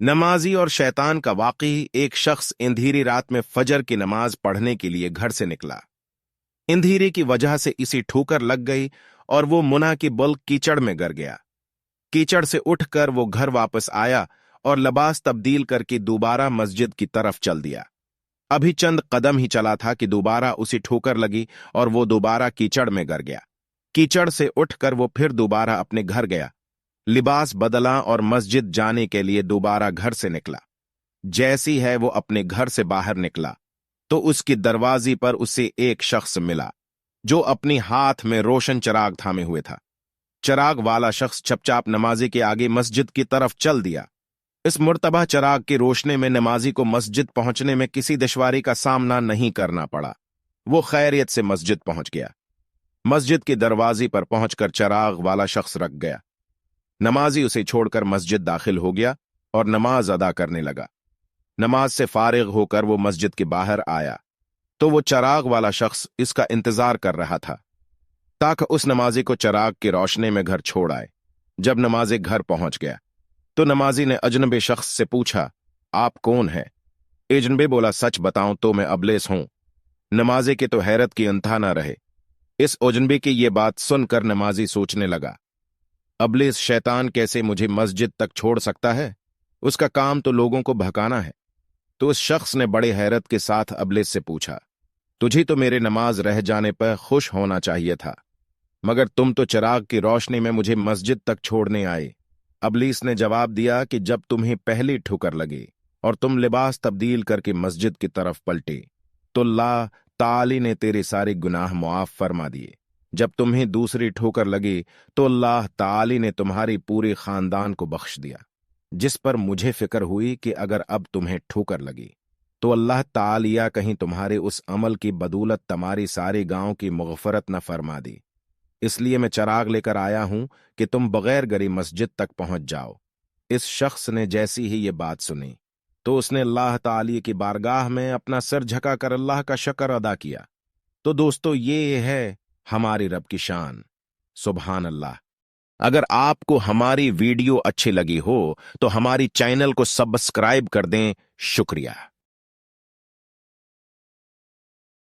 नमाजी और शैतान का वाकई। एक शख्स अंधेरी रात में फजर की नमाज पढ़ने के लिए घर से निकला। अंधेरे की वजह से इसी ठोकर लग गई और वो मुना की बल्क कीचड़ में गिर गया। कीचड़ से उठकर वो घर वापस आया और लिबास तब्दील करके दोबारा मस्जिद की तरफ चल दिया। अभी चंद कदम ही चला था कि दोबारा उसी ठोकर लगी और वो दोबारा कीचड़ में गिर गया। कीचड़ से उठकर वो फिर दोबारा अपने घर गया, लिबास बदला और मस्जिद जाने के लिए दोबारा घर से निकला। जैसी है वो अपने घर से बाहर निकला तो उसकी दरवाजे पर उसे एक शख्स मिला जो अपनी हाथ में रोशन चिराग थामे हुए था। चिराग वाला शख्स चुपचाप नमाजी के आगे मस्जिद की तरफ चल दिया। इस मुर्तबा चिराग की रोशनी में नमाजी को मस्जिद पहुंचने में किसी दुश्वारी का सामना नहीं करना पड़ा। वो खैरियत से मस्जिद पहुंच गया। मस्जिद के दरवाजे पर पहुंचकर चिराग वाला शख्स रख गया। नमाजी उसे छोड़कर मस्जिद दाखिल हो गया और नमाज अदा करने लगा। नमाज से फारिग होकर वो मस्जिद के बाहर आया तो वो चिराग वाला शख्स इसका इंतजार कर रहा था ताकि उस नमाजी को चिराग की रोशनी में घर छोड़ आए। जब नमाजी घर पहुंच गया तो नमाजी ने अजनबी शख्स से पूछा, आप कौन हैं? अजनबी बोला, सच बताऊं तो मैं अबलीस हूं। नमाजी के तो हैरत की इंतहा न रहे। इस अजनबी की ये बात सुनकर नमाजी सोचने लगा, अबलीस शैतान कैसे मुझे मस्जिद तक छोड़ सकता है? उसका काम तो लोगों को भकाना है। तो उस शख्स ने बड़े हैरत के साथ अबलीस से पूछा, तुझे तो मेरे नमाज रह जाने पर खुश होना चाहिए था, मगर तुम तो चिराग की रोशनी में मुझे मस्जिद तक छोड़ने आए। अबलीस ने जवाब दिया कि जब तुम्हें पहली ठोकर लगी और तुम लिबास तब्दील करके मस्जिद की तरफ पलटे तो अल्लाह ताली ने तेरे सारे गुनाह मुआफ फरमा दिए। जब तुम्हें दूसरी ठोकर लगी तो अल्लाह ताली ने तुम्हारी पूरे खानदान को बख्श दिया। जिस पर मुझे फिक्र हुई कि अगर अब तुम्हें ठोकर लगी तो अल्लाह तालिया कहीं तुम्हारे उस अमल की बदौलत तुम्हारी सारे गांव की मग़फ़रत न फरमा दी। इसलिए मैं चिराग लेकर आया हूं कि तुम बगैर गरी मस्जिद तक पहुंच जाओ। इस शख्स ने जैसी ही ये बात सुनी तो उसने अल्लाह ताली की बारगाह में अपना सर झुकाकर अल्लाह का शुक्र अदा किया। तो दोस्तों, ये है हमारी रब की शान। सुभान अल्लाह। अगर आपको हमारी वीडियो अच्छी लगी हो तो हमारी चैनल को सब्सक्राइब कर दें। शुक्रिया।